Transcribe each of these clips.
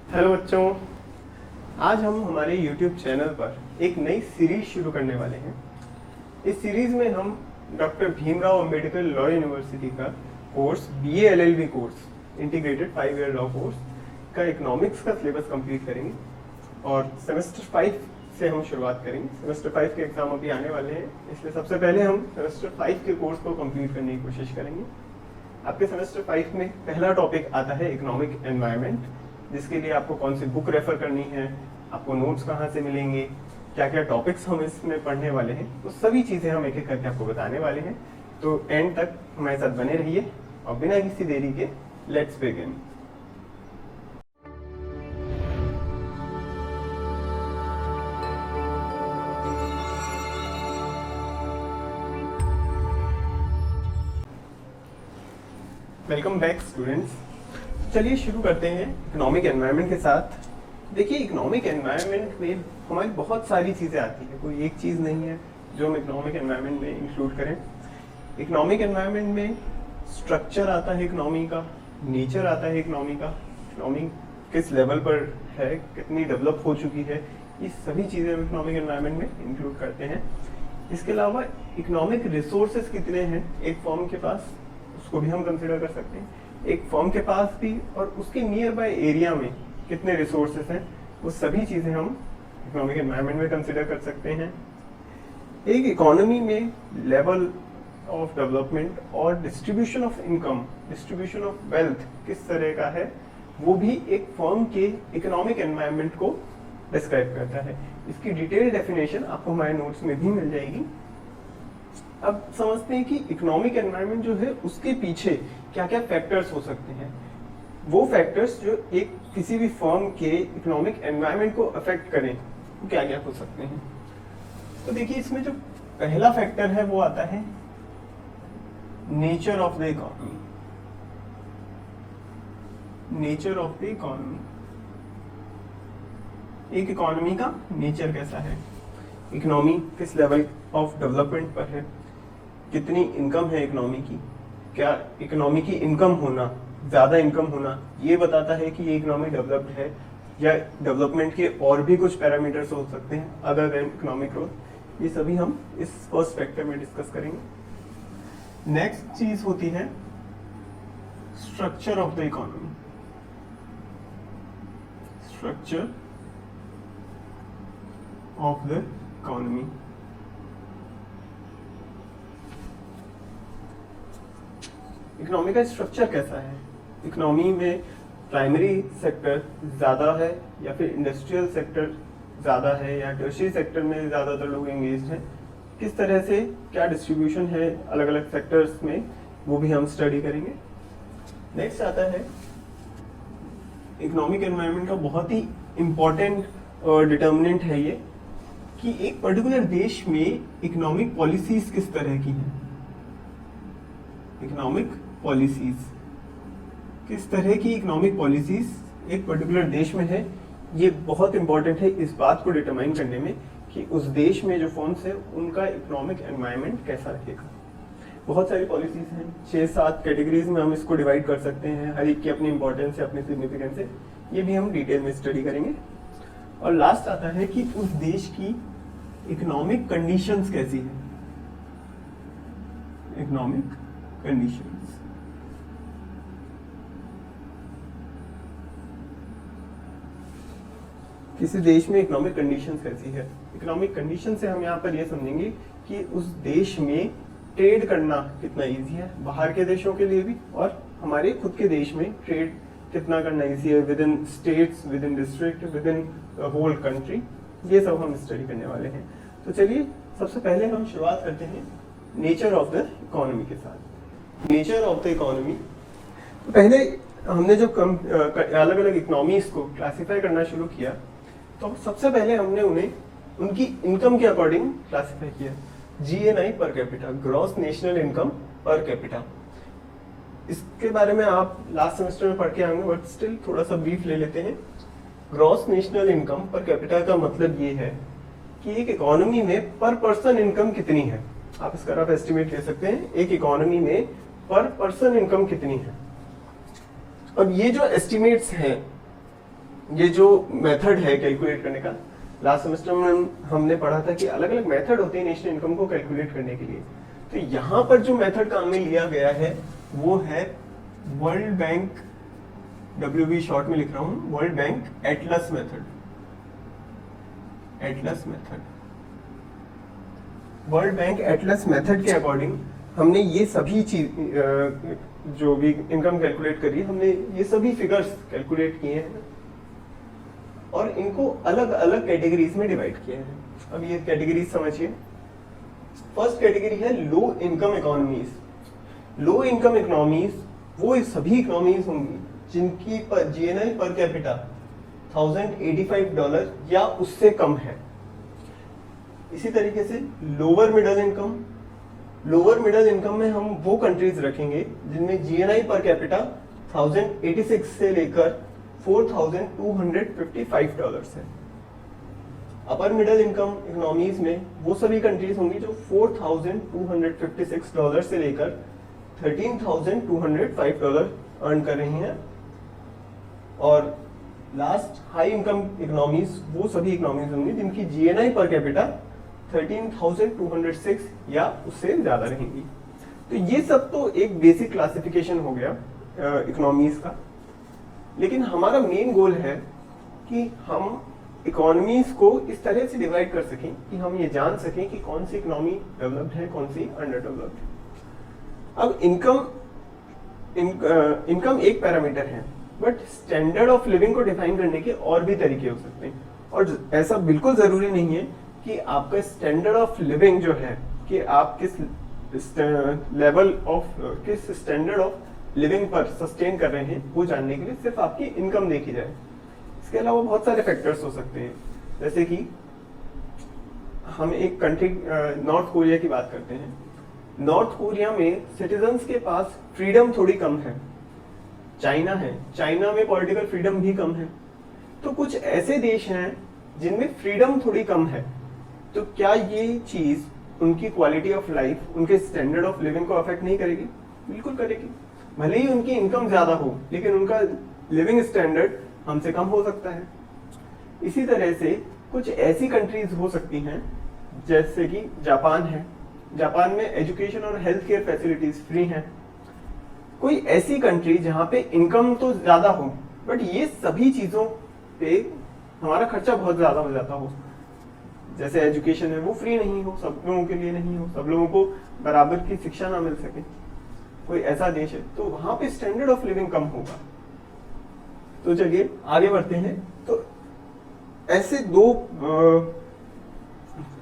Hello बच्चों, आज हम हमारे YouTube चैनल पर एक नई सीरीज शुरू करने वाले हैं। इस सीरीज में हम doctor Bhimrao Ambedkar law university का course BA LLB course integrated 5 year law course का इकोनॉमिक्स का सिलेबस कंप्लीट करेंगे और सेमेस्टर 5 से हम शुरुआत करेंगे। सेमेस्टर 5 के एग्जाम अभी आने वाले हैं, इसलिए सबसे पहले हम सेमेस्टर 5 के कोर्स को कंप्लीट करने की कोशिश करेंगे। आपके सेमेस्टर 5 में पहला टॉपिक आता है इकोनॉमिक एनवायरनमेंट, जिसके लिए आपको कौन सी बुक रेफर करनी है, आपको नोट्स कहाँ से मिलेंगे, क्या क्या टॉपिक्स हम इसमें पढ़ने वाले हैं, तो सभी चीज़ें हम एक एक करके आपको बताने वाले हैं। तो एंड तक हमारे साथ बने रहिए और बिना किसी देरी के let's begin. Welcome back students. चलिए शुरू करते हैं इकोनॉमिक एनवायरनमेंट के साथ। देखिए, इकोनॉमिक एनवायरनमेंट में हमारी बहुत सारी चीज़ें आती हैं, कोई एक चीज़ नहीं है जो हम इकोनॉमिक एनवायरनमेंट में इंक्लूड करें। इकोनॉमिक एनवायरनमेंट में स्ट्रक्चर आता है इकोनॉमी का, नेचर आता है इकोनॉमी का, इकोनॉमी किस लेवल पर है, कितनी डेवलप हो चुकी है, ये सभी चीज़ें हम इकोनॉमिक एनवायरनमेंट में इंक्लूड करते हैं। इसके अलावा इकोनॉमिक रिसोर्सेज कितने हैं एक फॉर्म के पास, उसको भी हम कंसिडर कर सकते हैं। एक फर्म के पास भी और उसके नियर बाय एरिया में कितने रिसोर्सेस हैं, वो सभी चीज़ें हम इकोनॉमिक एनवायरनमेंट में कंसिडर कर सकते हैं। एक इकोनॉमी में लेवल ऑफ डेवलपमेंट और distribution of income, distribution of wealth किस तरह का है, वो भी एक फर्म के इकोनॉमिक एनवायरनमेंट को डिस्क्राइब करता है। इसकी डिटेल डेफिनेशन आपको हमारे नोट्स में भी मिल जाएगी। अब समझते हैं कि इकोनॉमिक एनवायरनमेंट जो है उसके पीछे क्या क्या फैक्टर्स हो सकते हैं। वो फैक्टर्स जो एक किसी भी फर्म के इकोनॉमिक एनवायरनमेंट को अफेक्ट करें, वो क्या क्या हो सकते हैं। तो देखिए, इसमें जो पहला फैक्टर है वो आता है nature of the economy. Nature of the economy, एक इकोनॉमी का नेचर कैसा है, इकोनॉमी किस लेवल ऑफ डेवलपमेंट पर है, कितनी इनकम है इकोनॉमी की, क्या इकोनॉमी की इनकम होना, ज्यादा इनकम होना, ये बताता है कि ये इकोनॉमी डेवलप्ड है, या डेवलपमेंट के और भी कुछ पैरामीटर्स हो सकते हैं अदर देन इकोनॉमिक ग्रोथ। ये सभी हम इस फर्स्ट फैक्टर में डिस्कस करेंगे। नेक्स्ट चीज होती है structure of the economy. Structure of the economy, economy का स्ट्रक्चर कैसा है, इकोनॉमी में प्राइमरी सेक्टर ज़्यादा है या फिर इंडस्ट्रियल सेक्टर ज़्यादा है या टर्शियरी सेक्टर में ज़्यादातर लोग एंगेज हैं, किस तरह से क्या डिस्ट्रीब्यूशन है अलग अलग सेक्टर्स में, वो भी हम स्टडी करेंगे। नेक्स्ट आता है इकोनॉमिक एनवायरनमेंट का बहुत ही इम्पोर्टेंट डिटर्मिनेंट है ये कि एक पर्टिकुलर देश में इकोनॉमिक पॉलिसीज किस तरह की हैं। इकोनॉमिक पॉलिसीज, किस तरह की इकोनॉमिक पॉलिसीज एक पर्टिकुलर देश में है, ये बहुत इंपॉर्टेंट है इस बात को डिटरमाइन करने में कि उस देश में जो फर्म्स है उनका इकोनॉमिक एनवायरनमेंट कैसा रहेगा। बहुत सारी पॉलिसीज हैं, 6-7 कैटेगरीज में हम इसको डिवाइड कर सकते हैं, हर एक की अपनी इंपॉर्टेंस है, अपनी सिग्निफिकेंस है, ये भी हम डिटेल में स्टडी करेंगे। और लास्ट आता है कि उस देश की इकोनॉमिक कंडीशंस कैसी है, इकोनॉमिक कंडीशंस। किसी देश में इकोनॉमिक कंडीशंस कैसी है। इकोनॉमिक कंडीशन से हम यहाँ पर ये समझेंगे कि उस देश में ट्रेड करना कितना इजी है, बाहर के देशों के लिए भी और हमारे खुद के देश में ट्रेड कितना करना इजी है, within states, within district, within whole country, ये सब हम स्टडी करने वाले हैं। तो चलिए सबसे पहले हम शुरुआत करते हैं नेचर ऑफ द इकोनॉमी के साथ। नेचर ऑफ द इकोनॉमी, तो पहले हमने जब अलग अलग इकोनॉमीज को क्लासिफाई करना शुरू किया तो सबसे पहले हमने उन्हें उनकी इनकम के अकॉर्डिंग क्लासिफाई किया। GNI per capita, gross national income per capita. इसके बारे में आप लास्ट सेमेस्टर में पढ़ के आएंगे, बट स्टिल थोड़ा सा ब्रीफ ले लेते हैं। Gross national income per capita का मतलब ये है कि एक इकोनॉमी में पर पर्सन इनकम कितनी है। आप इसका रफ एस्टिमेट ले सकते हैं, एक इकोनॉमी में पर पर्सन इनकम कितनी है। अब ये जो एस्टिमेट्स हैं ये जो मेथड है कैलकुलेट करने का, लास्ट सेमेस्टर में हमने पढ़ा था कि अलग अलग मेथड होते हैं नेशनल इनकम को कैलकुलेट करने के लिए। तो यहाँ पर जो मेथड काम में लिया गया है वो है वर्ल्ड बैंक, WB शॉर्ट में लिख रहा हूं, world bank Atlas method. Atlas method, world bank Atlas method के अकॉर्डिंग हमने ये सभी चीज जो भी इनकम कैलकुलेट करी, हमने ये सभी फिगर्स कैलकुलेट किए हैं और इनको अलग अलग कैटेगरीज में डिवाइड किया है। अब ये कैटेगरीज समझिए। फर्स्ट कैटेगरी है low income economies. Low income economies वो सभी इकोनॉमीज होंगी जिनकी GNI पर कैपिटा $1085 या उससे कम है। इसी तरीके से lower middle income, lower middle income में हम वो कंट्रीज रखेंगे जिनमें GNI पर कैपिटा 1086 से लेकर $4255 है। अपर मिडिल इनकम इकोनॉमीज में वो सभी कंट्रीज होंगी जो $4256 से लेकर $13,205 अर्न कर रही हैं। और लास्ट हाई इनकम इकोनॉमीज वो सभी इकोनॉमीज होंगी जिनकी GNI पर कैपिटा 13,206 या उससे ज्यादा रहेंगी। तो ये सब तो एक बेसिक क्लासिफिकेशन हो गया इकोनॉमीज का, लेकिन हमारा मेन गोल है कि हम इकोनॉमीज को इस तरह से डिवाइड कर सकें कि हम ये जान सकें कि कौन सी इकोनॉमी डेवलप्ड है, कौन सी अंडर डेवलप्ड है। अब इनकम एक पैरामीटर है, बट स्टैंडर्ड ऑफ लिविंग को डिफाइन करने के और भी तरीके हो सकते हैं। और ऐसा बिल्कुल जरूरी नहीं है कि आपका स्टैंडर्ड ऑफ लिविंग जो है कि आप किस लेवल ऑफ किस स्टैंडर्ड ऑफ लिविंग पर सस्टेन कर रहे हैं वो जानने के लिए सिर्फ आपकी इनकम देखी जाए। इसके अलावा बहुत सारे फैक्टर्स हो सकते हैं, जैसे कि हम एक कंट्री नॉर्थ कोरिया की बात करते हैं। नॉर्थ कोरिया में सिटीजन्स के पास फ्रीडम थोड़ी कम है। चाइना है, चाइना में पॉलिटिकल फ्रीडम भी कम है। तो कुछ ऐसे देश हैं जिनमें फ्रीडम थोड़ी कम है, तो क्या ये चीज उनकी क्वालिटी ऑफ लाइफ, उनके स्टैंडर्ड ऑफ लिविंग को अफेक्ट नहीं करेगी? बिल्कुल करेगी। भले ही उनकी इनकम ज्यादा हो, लेकिन उनका लिविंग स्टैंडर्ड हमसे कम हो सकता है। इसी तरह से कुछ ऐसी कंट्रीज हो सकती हैं जैसे कि जापान है। जापान में एजुकेशन और हेल्थ केयर फैसिलिटीज फ्री हैं। कोई ऐसी कंट्री जहां पे इनकम तो ज्यादा हो बट ये सभी चीजों पे हमारा खर्चा बहुत ज्यादा हो जाता हो, जैसे एजुकेशन है वो फ्री नहीं हो, सब लोगों के लिए नहीं हो, सब लोगों को बराबर की शिक्षा ना मिल सके, कोई ऐसा देश है, तो वहां पे स्टैंडर्ड ऑफ लिविंग कम होगा। तो चलिए आगे बढ़ते हैं। तो ऐसे दो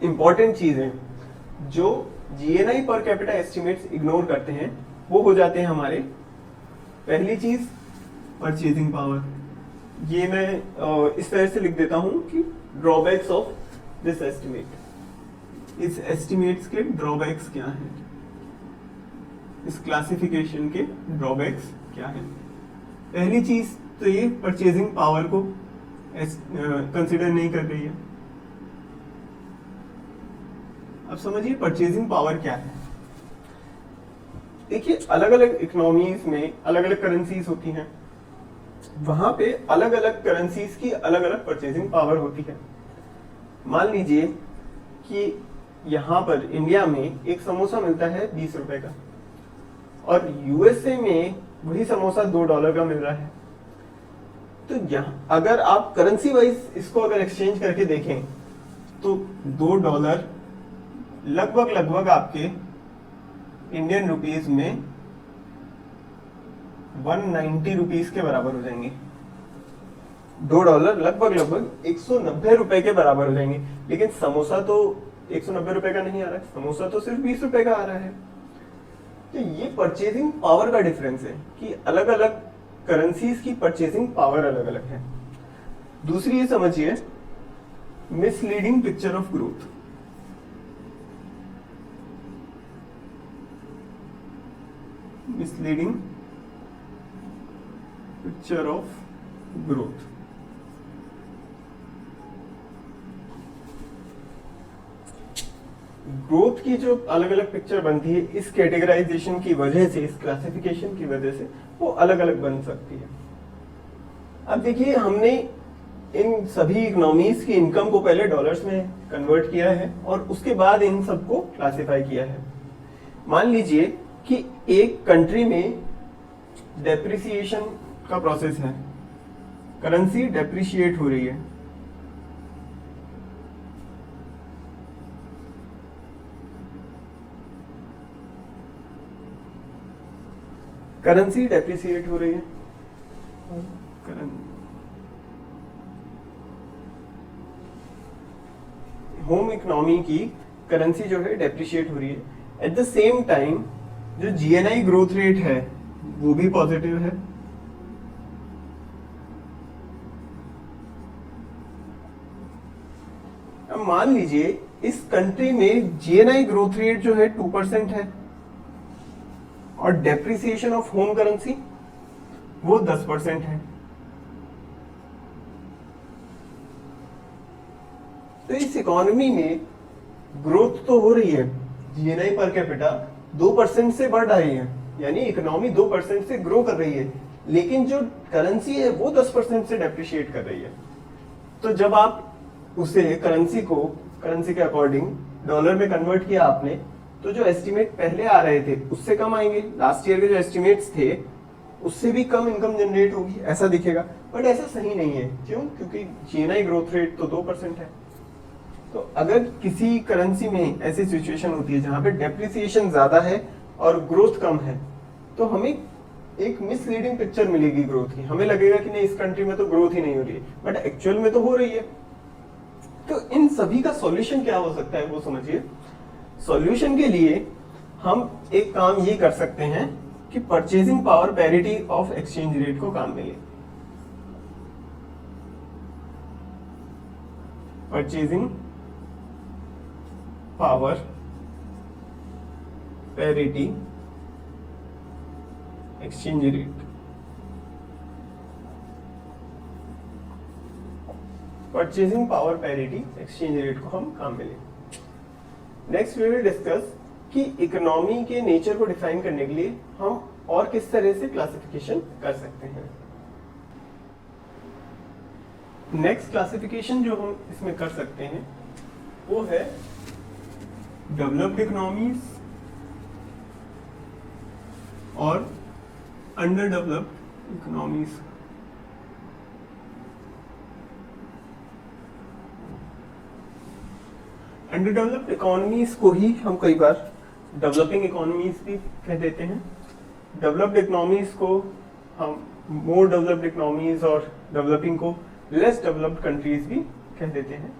इंपॉर्टेंट चीजें जो GNI per capita estimates ignore करते हैं वो हो जाते हैं हमारे। पहली चीज परचेजिंग पावर। ये मैं इस तरह से लिख देता हूं कि ड्रॉबैक्स ऑफ दिस एस्टिमेट। इस एस्टिमेट्स के ड्रॉबैक्स क्या हैं, इस क्लासिफिकेशन के ड्रॉबैक्स क्या हैं। पहली चीज तो ये परचेजिंग पावर को कंसिडर नहीं कर रही है। अब समझिए परचेजिंग पावर क्या है। देखिए अलग अलग इकोनॉमीज में अलग अलग करेंसीज होती हैं, वहां पे अलग अलग करेंसीज की अलग अलग परचेजिंग पावर होती है। मान लीजिए कि यहाँ पर इंडिया में एक समोसा मिलता है 20 रुपए का और USA में वही समोसा $2 का मिल रहा है। तो यहाँ अगर आप करेंसी वाइज इसको अगर एक्सचेंज करके देखें तो $2 लगभग आपके इंडियन रुपीज में 190 रुपीज के बराबर हो जाएंगे। $2 लगभग 190 रुपए के बराबर हो जाएंगे। लेकिन समोसा तो 190 रुपए का नहीं आ रहा है, समोसा तो सिर्फ 20 रुपए का आ रहा है। तो ये परचेजिंग पावर का डिफरेंस है कि अलग अलग करेंसीज की परचेजिंग पावर अलग अलग है। दूसरी ये समझिए misleading picture of growth. Misleading picture of growth. Growth की जो अलग अलग पिक्चर बनती है इस कैटेगराइजेशन की वजह से, इस क्लासिफिकेशन की वजह से वो अलग अलग बन सकती है। अब देखिए हमने इन सभी इकोनॉमीज की इनकम को पहले डॉलर्स में कन्वर्ट किया है और उसके बाद इन सबको क्लासिफाई किया है। मान लीजिए कि एक कंट्री में डेप्रिसिएशन का प्रोसेस है, करेंसी डेप्रिशिएट हो रही है, करेंसी डेप्रिशिएट हो रही है, होम इकोनॉमी की करेंसी जो है डेप्रिशिएट हो रही है। एट द सेम टाइम जो जीएनआई ग्रोथ रेट है वो भी पॉजिटिव है। अब मान लीजिए इस कंट्री में जीएनआई ग्रोथ रेट जो है 2% है और डेप्रिसिएशन ऑफ होम करेंसी वो 10% है। तो इस इकोनॉमी में ग्रोथ तो हो रही है, जीएनआई पर कैपिटा 2% से बढ़ रही है, यानी इकोनॉमी 2% से ग्रो कर रही है, लेकिन जो करेंसी है वो 10% से डेप्रिशिएट कर रही है। तो जब आप उसे करेंसी के अकॉर्डिंग डॉलर में कन्वर्ट किया आपने, तो जो एस्टिमेट पहले आ रहे थे उससे कम आएंगे, लास्ट ईयर के जो एस्टिमेट्स थे उससे भी कम इनकम जनरेट होगी, ऐसा दिखेगा। बट ऐसा सही नहीं है, क्यों? क्योंकि जीएनआई ग्रोथ रेट तो 2% है। तो अगर किसी करेंसी में ऐसी सिचुएशन होती है जहां पे डेप्रिसिएशन ज्यादा है और ग्रोथ कम है, तो हमें एक मिसलीडिंग पिक्चर मिलेगी ग्रोथ की। हमें लगेगा कि नहीं, इस कंट्री में तो ग्रोथ ही नहीं हो रही है, बट एक्चुअल में तो हो रही है। तो इन सभी का सॉल्यूशन क्या हो सकता है वो समझिए। सॉल्यूशन के लिए हम एक काम ये कर सकते हैं कि purchasing power parity of exchange rate को काम मिले। Purchasing power parity exchange rate, purchasing power parity exchange rate को हम काम मिले। नेक्स्ट वी विल डिस्कस कि इकोनॉमी के नेचर को डिफाइन करने के लिए हम और किस तरह से क्लासिफिकेशन कर सकते हैं। नेक्स्ट क्लासिफिकेशन जो हम इसमें कर सकते हैं वो है डेवलप्ड इकोनॉमीज और under developed economies. Under developed economies को ही हम कई बार डेवलपिंग इकोनॉमीज भी कह देते हैं। डेवलप्ड इकोनॉमीज को हम मोर डेवलप्ड इकोनॉमीज और डेवलपिंग को लेस डेवलप्ड कंट्रीज भी कह देते हैं।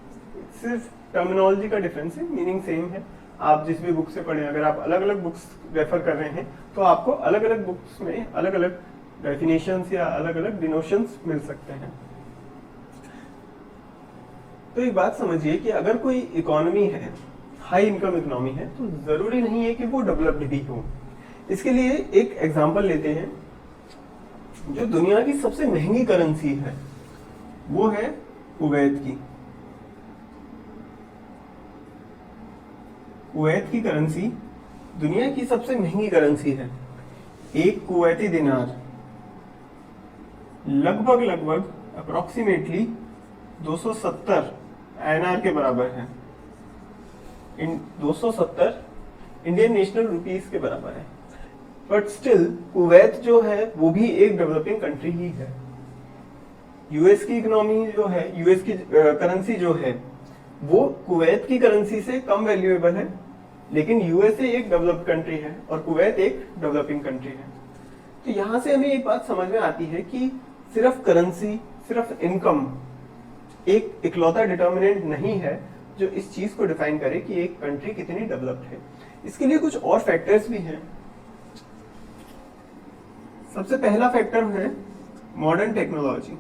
सिर्फ टर्मिनोलॉजी का डिफरेंस है, मीनिंग सेम है। आप जिस भी बुक से पढ़ें, अगर आप अलग अलग बुक्स रेफर कर रहे हैं तो आपको अलग अलग बुक्स में अलग अलग डेफिनेशंस या अलग अलग डिनोशंस मिल सकते हैं। तो एक बात समझिए कि अगर कोई इकोनॉमी है, हाई इनकम इकोनॉमी है, तो जरूरी नहीं है कि वो डेवलप्ड भी हो। इसके लिए एक एग्जांपल लेते हैं। जो दुनिया की सबसे महंगी करेंसी है वो है कुवैत की। कुवैत की करेंसी दुनिया की सबसे महंगी करेंसी है। एक कुवैती दिनार लगभग अप्रोक्सीमेटली 270 INR के बराबर है। 270 इंडियन नेशनल रुपीस के बराबर है। बट स्टिल कुवैत जो है वो भी एक डेवलपिंग कंट्री ही है। यूएस की इकोनॉमी जो है, यूएस की करेंसी जो है वो कुवैत की करेंसी से कम वैल्यूएबल है, लेकिन यूएसए एक डेवलप्ड कंट्री है और कुवैत एक डेवलपिंग कंट्री है। तो यहां से हमें एक बात समझ में आती है कि सिर्फ करेंसी, सिर्फ इनकम एक इकलौता डिटर्मिनेंट नहीं है जो इस चीज को डिफाइन करे कि एक कंट्री कितनी डेवलप्ड है। इसके लिए कुछ और फैक्टर्स भी हैं। सबसे पहला फैक्टर है मॉडर्न टेक्नोलॉजी।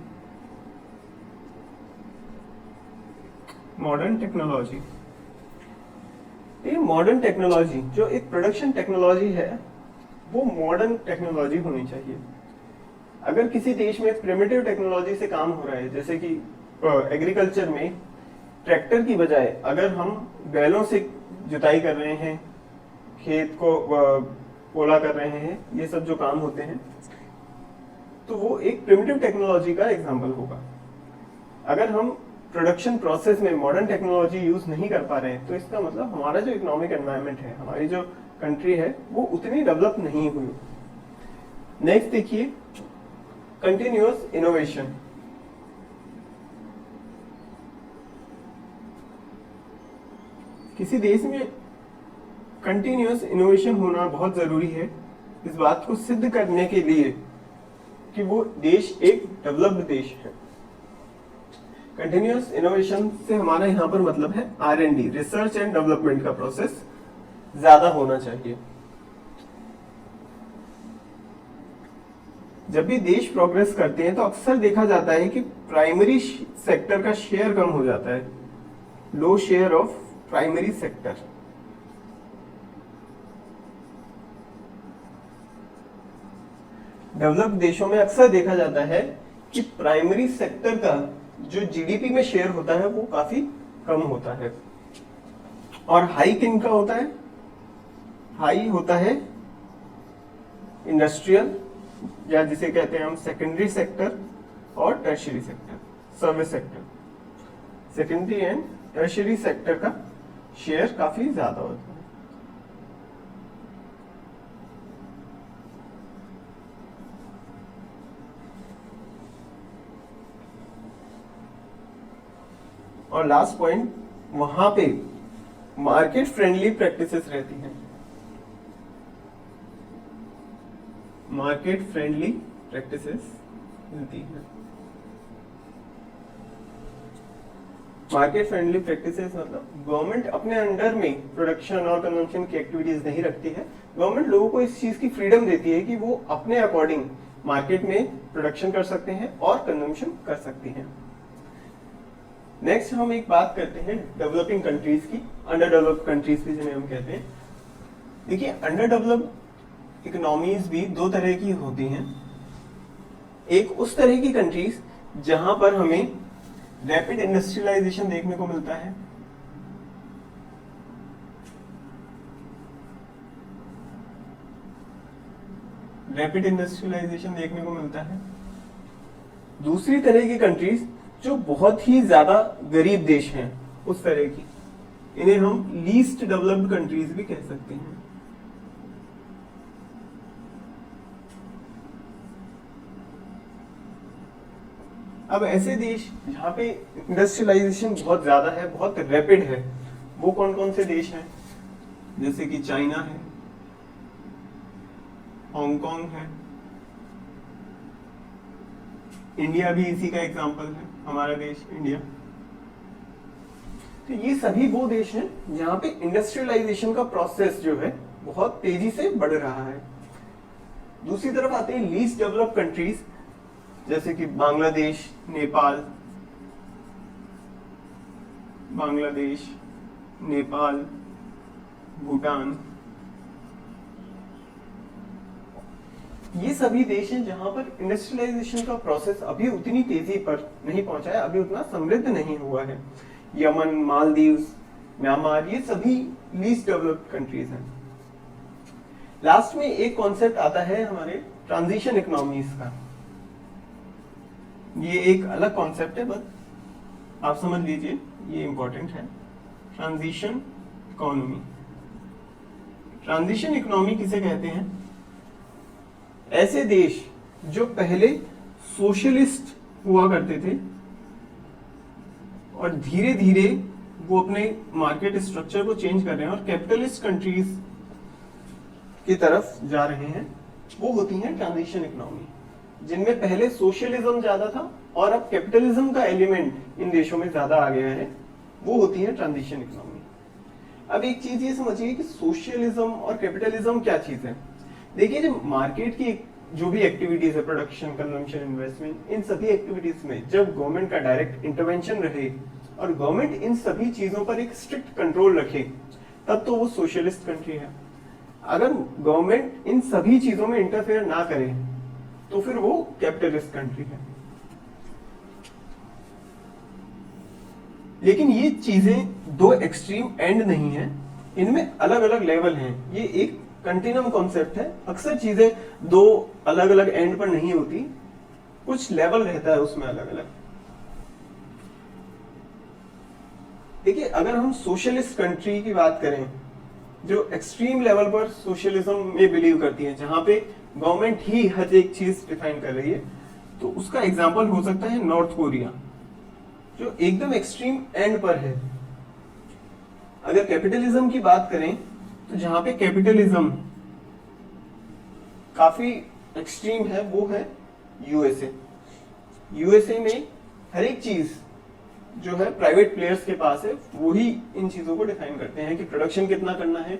मॉडर्न टेक्नोलॉजी, ये मॉडर्न टेक्नोलॉजी जो एक प्रोडक्शन टेक्नोलॉजी है वो मॉडर्न टेक्नोलॉजी होनी चाहिए। अगर किसी देश में प्रिमिटिव टेक्नोलॉजी से काम हो रहा है, जैसे कि एग्रीकल्चर में ट्रैक्टर की बजाय अगर हम बैलों से जुताई कर रहे हैं, खेत को पोला कर रहे हैं, ये सब जो काम होते हैं, तो वो एक प्रिमिटिव टेक्नोलॉजी का एग्जांपल होगा। अगर हम प्रोडक्शन प्रोसेस में मॉडर्न टेक्नोलॉजी यूज नहीं कर पा रहे हैं तो इसका मतलब हमारा जो इकोनॉमिक एनवायरनमेंट है, हमारी जो कंट्री है, वो उतनी डेवलप नहीं हुई। नेक्स्ट देखिए, कंटिन्यूअस इनोवेशन। किसी देश में कंटिन्यूअस इनोवेशन होना बहुत जरूरी है इस बात को सिद्ध करने के लिए कि वो देश एक डेवलप्ड देश है। कंटिन्यूअस इनोवेशन से हमारा यहाँ पर मतलब है R&D, रिसर्च एंड डेवलपमेंट का प्रोसेस ज्यादा होना चाहिए। जब भी देश प्रोग्रेस करते हैं तो अक्सर देखा जाता है कि प्राइमरी सेक्टर का शेयर कम हो जाता है, low share of primary sector. Developed देशों में अक्सर देखा जाता है कि प्राइमरी सेक्टर का जो जीडीपी में शेयर होता है वो काफी कम होता है। और हाई किन का होता है? हाई होता है इंडस्ट्रियल, या जिसे कहते हैं हम सेकेंडरी सेक्टर और tertiary sector, service sector. Secondary and tertiary sector का शेयर काफी ज्यादा होता है। और लास्ट पॉइंट, वहां पे मार्केट फ्रेंडली प्रैक्टिसेस रहती हैं। मार्केट फ्रेंडली प्रैक्टिसेस मिलती हैं। मार्केट फ्रेंडली प्रैक्टिसेस मतलब गवर्नमेंट अपने अंडर में प्रोडक्शन और कंजम्पशन की एक्टिविटीज नहीं रखती है। गवर्नमेंट लोगों को इस चीज की फ्रीडम देती है कि वो अपने अकॉर्डिंग मार्केट में प्रोडक्शन कर सकते हैं और कंजम्पशन कर सकते हैं। नेक्स्ट हम एक बात करते हैं डेवलपिंग कंट्रीज की, अंडर डेवलप्ड कंट्रीज भी जिन्हें हम कहते हैं। देखिए, अंडर डेवलप्ड इकोनॉमीज भी दो तरह की होती हैं। एक उस तरह की कंट्रीज जहां पर हमें रैपिड इंडस्ट्रियलाइजेशन देखने को मिलता है, रैपिड इंडस्ट्रियलाइजेशन देखने को मिलता है। दूसरी तरह की कंट्रीज जो बहुत ही ज्यादा गरीब देश हैं, उस तरह की, इन्हें हम लीस्ट डेवलप्ड कंट्रीज भी कह सकते हैं। अब ऐसे देश जहां पे इंडस्ट्रियलाइजेशन बहुत ज्यादा है, बहुत रैपिड है, वो कौन कौन से देश हैं? जैसे कि चाइना है, हांगकांग है, इंडिया भी इसी का एग्जांपल है, हमारा देश इंडिया। तो ये सभी वो देश हैं जहां पे इंडस्ट्रियलाइजेशन का प्रोसेस जो है बहुत तेजी से बढ़ रहा है। दूसरी तरफ आते हैं लीस्ट डेवलप्ड कंट्रीज, जैसे कि बांग्लादेश, नेपाल, भूटान। ये सभी देश हैं जहां पर इंडस्ट्रियलाइजेशन का प्रोसेस अभी उतनी तेजी पर नहीं पहुंचा है, अभी उतना समृद्ध नहीं हुआ है। यमन, मालदीव्स, म्यांमार, ये सभी लीस्ट डेवलप्ड कंट्रीज हैं। लास्ट में एक कॉन्सेप्ट आता है हमारे ट्रांजिशन इकोनॉमीज का। ये एक अलग कॉन्सेप्ट है, बस आप समझ लीजिए, ये इंपॉर्टेंट है। Transition economy. ट्रांजिशन इकोनॉमी किसे कहते हैं? ऐसे देश जो पहले सोशलिस्ट हुआ करते थे और धीरे धीरे वो अपने मार्केट स्ट्रक्चर को चेंज कर रहे हैं और कैपिटलिस्ट कंट्रीज की तरफ जा रहे हैं, वो होती हैं ट्रांजिशन इकोनॉमी, जिनमें पहले सोशलिज्म ज्यादा था और अब कैपिटलिज्म का एलिमेंट इन देशों में ज्यादा आ गया है, वो होती है ट्रांजिशन इकोनॉमी। अब एक चीज ये समझिए कि सोशलिज्म और कैपिटलिज्म क्या चीज है। देखिए, जब मार्केट की जो भी एक्टिविटीज है, प्रोडक्शन, कंजम्पशन, इन्वेस्टमेंट, इन सभी एक्टिविटीज में जब गवर्नमेंट का डायरेक्ट इंटरवेंशन रहे और गवर्नमेंट इन सभी चीजों पर एक स्ट्रिक्ट कंट्रोल रखे, तब तो वो सोशलिस्ट कंट्री है। अगर गवर्नमेंट इन सभी चीजों में इंटरफेयर ना करे तो फिर वो कैपिटलिस्ट कंट्री है। लेकिन ये चीजें दो एक्सट्रीम एंड नहीं है, इनमें अलग अलग लेवल हैं। ये एक कंटिन्यूम कॉन्सेप्ट है। अक्सर चीजें दो अलग अलग एंड पर नहीं होती, कुछ लेवल रहता है उसमें अलग अलग। देखिए, अगर हम सोशलिस्ट कंट्री की बात करें जो एक्सट्रीम लेवल पर सोशलिज्म में बिलीव करती है, जहां पे गवर्नमेंट ही हर एक चीज डिफाइन कर रही है, तो उसका एग्जांपल हो सकता है नॉर्थ कोरिया, जो एकदम एक्सट्रीम एंड पर है। अगर कैपिटलिज्म की बात करें तो जहां पे कैपिटलिज्म काफी एक्सट्रीम है वो है यूएसए। यूएसए में हर एक चीज जो है प्राइवेट प्लेयर्स के पास है, वो ही इन चीजों को डिफाइन करते हैं कि प्रोडक्शन कितना करना है,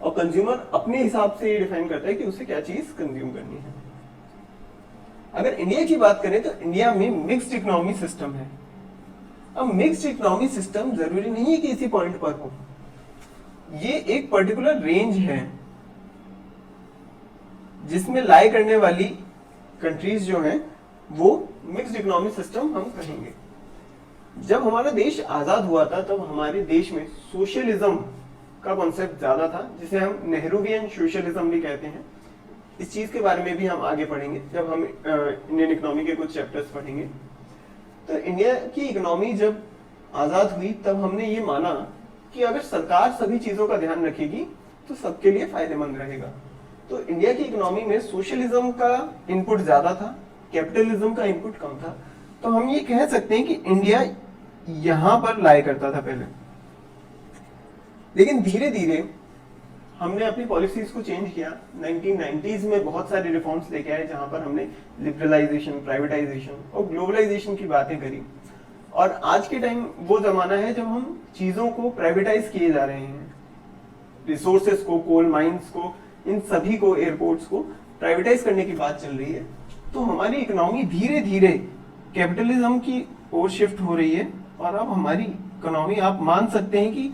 और कंज्यूमर अपने हिसाब से ये डिफाइन करता है कि उसे क्या चीज कंज्यूम करनी है। अगर इंडिया की बात करें तो इंडिया में मिक्स्ड इकोनॉमी सिस्टम है। अब मिक्स्ड इकोनॉमी सिस्टम जरूरी नहीं है कि इसी पॉइंट पर हो, ये एक पर्टिकुलर रेंज है जिसमें लाई करने वाली कंट्रीज जो हैं वो मिक्स्ड इकोनॉमी सिस्टम हम कहेंगे। जब हमारा देश आजाद हुआ था तब हमारे देश में सोशलिज्म का कॉन्सेप्ट ज्यादा था, जिसे हम नेहरूवियन सोशलिज्म भी कहते हैं। इस चीज के बारे में भी हम आगे पढ़ेंगे जब हम इंडियन इकोनॉमी के कुछ चैप्टर्स पढ़ेंगे। तो इंडिया की इकोनॉमी जब आजाद हुई तब हमने ये माना कि अगर सरकार सभी चीजों का ध्यान रखेगी तो सबके लिए फायदेमंद रहेगा। तो इंडिया की इकोनॉमी में सोशलिज्म का इनपुट ज्यादा था, कैपिटलिज्म का इनपुट कम था। तो हम ये कह सकते हैं कि इंडिया यहां पर लाई करता था पहले, लेकिन धीरे धीरे हमने अपनी पॉलिसीज को चेंज किया। 1990s में बहुत सारे रिफॉर्म्स लेके आए जहां पर हमने लिबरलाइजेशन, प्राइवेटाइजेशन और ग्लोबलाइजेशन की बातें करी। और आज के टाइम वो जमाना है जब हम चीजों को प्राइवेटाइज किए जा रहे हैं, रिसोर्सेस को, कोल माइंस को, इन सभी को, एयरपोर्ट्स को प्राइवेटाइज करने की बात चल रही है। तो हमारी इकोनॉमी धीरे धीरे कैपिटलिज्म की ओर शिफ्ट हो रही है, और अब हमारी इकोनॉमी आप मान सकते हैं कि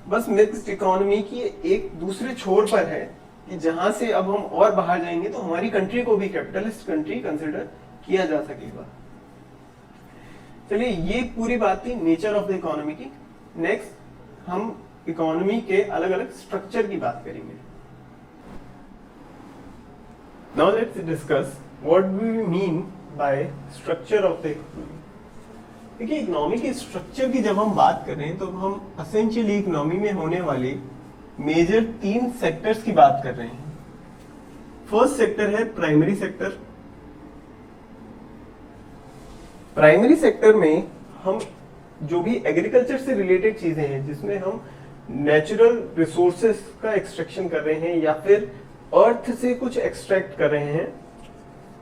बस मिक्स्ड इकोनॉमी की एक दूसरे छोर पर है, कि जहां से अब हम और बाहर जाएंगे तो हमारी कंट्री को भी कैपिटलिस्ट कंट्री कंसिडर किया जा सकेगा। चलिए, ये पूरी बात थी नेचर ऑफ द इकोनॉमी की। नेक्स्ट हम इकोनॉमी के अलग अलग स्ट्रक्चर की बात करेंगे। Now let's discuss what we mean by structure of the economy. देखिए, इकोनॉमी के स्ट्रक्चर की जब हम बात करें तो हम एसेंशियली इकोनॉमी में होने वाले मेजर 3 सेक्टर्स की बात कर रहे हैं। फर्स्ट सेक्टर है प्राइमरी सेक्टर। प्राइमरी सेक्टर में हम जो भी एग्रीकल्चर से रिलेटेड चीजें हैं, जिसमें हम नेचुरल रिसोर्सेस का एक्सट्रैक्शन कर रहे हैं या फिर अर्थ से कुछ एक्सट्रैक्ट कर रहे हैं,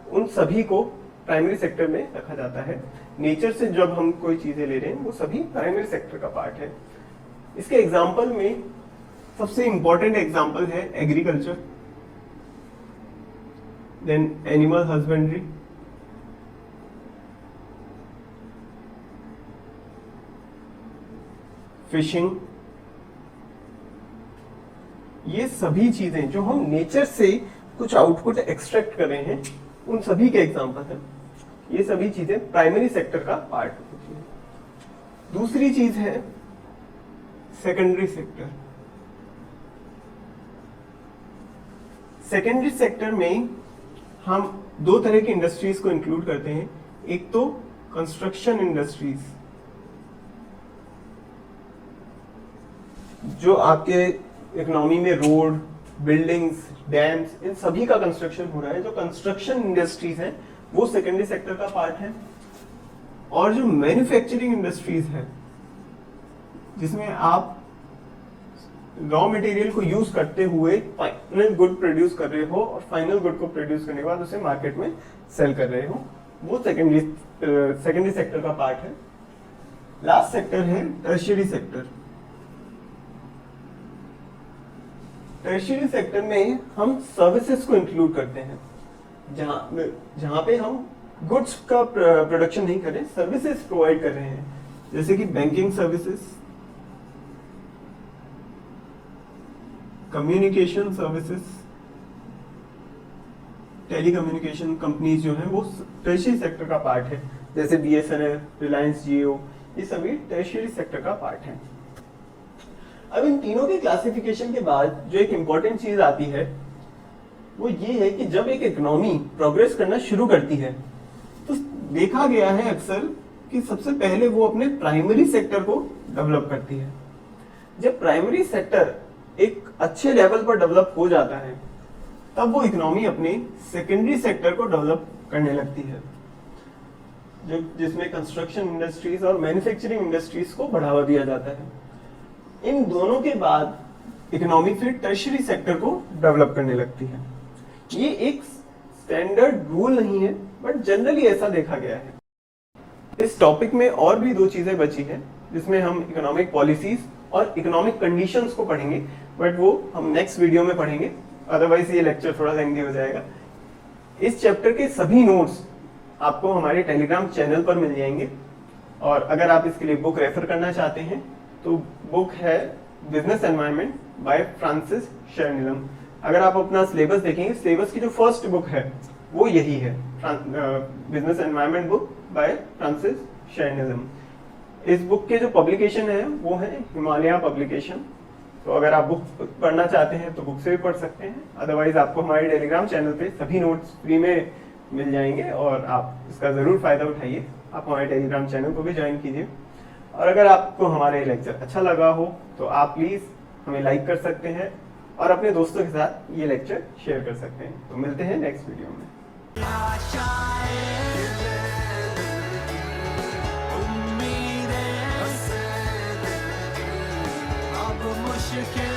उन सभी को प्राइमरी सेक्टर में रखा जाता है। नेचर से जब हम कोई चीजें ले रहे हैं वो सभी प्राइमरी सेक्टर का पार्ट है। इसके एग्जाम्पल में सबसे इंपॉर्टेंट एग्जाम्पल है agriculture, then animal husbandry, fishing. ये सभी चीजें जो हम नेचर से कुछ आउटपुट एक्सट्रैक्ट कर रहे हैं, उन सभी के एग्जाम्पल हैं। ये सभी चीजें प्राइमरी सेक्टर का पार्ट होती है। दूसरी चीज है सेकेंडरी सेक्टर। सेकेंडरी सेक्टर में हम 2 तरह की इंडस्ट्रीज को इंक्लूड करते हैं। एक तो कंस्ट्रक्शन इंडस्ट्रीज, जो आपके इकोनॉमी में रोड, बिल्डिंग्स, डैम्स, इन सभी का कंस्ट्रक्शन हो रहा है। जो कंस्ट्रक्शन इंडस्ट्रीज हैं वो सेकेंडरी सेक्टर का पार्ट है। और जो मैन्युफैक्चरिंग इंडस्ट्रीज है, जिसमें आप रॉ मटेरियल को यूज करते हुए फाइनल गुड प्रोड्यूस कर रहे हो और फाइनल गुड को प्रोड्यूस करने के बाद उसे मार्केट में सेल कर रहे हो, वो सेकेंडरी सेक्टर का पार्ट है। लास्ट सेक्टर है टर्शियरी सेक्टर। टर्शियरी सेक्टर में हम सर्विसेज को इंक्लूड करते हैं, जहां पे हम गुड्स का प्रोडक्शन नहीं कर रहे, सर्विसेज प्रोवाइड कर रहे हैं, जैसे कि banking services, communication services, telecommunication companies जो हैं वो टर्शियरी सेक्टर का पार्ट है, जैसे बीएसएनएल, रिलायंस जियो, ये सभी टर्शियरी सेक्टर का पार्ट है। अब इन तीनों के क्लासिफिकेशन के बाद जो एक इंपॉर्टेंट चीज आती है वो ये है कि जब एक इकोनॉमी प्रोग्रेस करना शुरू करती है तो देखा गया है अक्सर कि सबसे पहले वो अपने प्राइमरी सेक्टर को डेवलप करती है। जब प्राइमरी सेक्टर एक अच्छे लेवल पर डेवलप हो जाता है तब वो इकोनॉमी अपने सेकेंडरी सेक्टर को डेवलप करने लगती है, जो जिसमें कंस्ट्रक्शन इंडस्ट्रीज और मैन्युफैक्चरिंग इंडस्ट्रीज को बढ़ावा दिया जाता है। इन दोनों के बाद इकोनॉमी फिर टर्शियरी सेक्टर को डेवलप करने लगती है। ये एक स्टैंडर्ड रूल नहीं है, बट जनरली ऐसा देखा गया है। इस टॉपिक में और भी दो चीजें बची हैं, जिसमें हम इकोनॉमिक पॉलिसीज और इकोनॉमिक कंडीशंस को पढ़ेंगे, बट वो हम नेक्स्ट वीडियो में पढ़ेंगे, अदरवाइज ये लेक्चर थोड़ा लेंथी हो जाएगा। इस चैप्टर के सभी नोट्स आपको हमारे टेलीग्राम चैनल पर मिल जाएंगे, और अगर आप इसके लिए बुक रेफर करना चाहते हैं तो बुक है बिजनेस एनवायरनमेंट बाय फ्रांसिस शेरनिलम। अगर आप अपना सिलेबस देखेंगे, सिलेबस की जो फर्स्ट बुक है वो यही है, business environment book by Francis Cherunilam. इस बुक के जो पब्लिकेशन है वो है हिमालय पब्लिकेशन। तो अगर आप बुक पढ़ना चाहते हैं तो बुक से भी पढ़ सकते हैं, अदरवाइज आपको हमारे टेलीग्राम चैनल पे सभी नोट्स फ्री में मिल जाएंगे और आप इसका ज़रूर फ़ायदा उठाइए। आप हमारे टेलीग्राम चैनल को भी ज्वाइन कीजिए, और अगर आपको हमारा ये लेक्चर अच्छा लगा हो तो आप प्लीज़ हमें लाइक कर सकते हैं और अपने दोस्तों के साथ ये लेक्चर शेयर कर सकते हैं। तो मिलते हैं नेक्स्ट वीडियो में। मुश्किल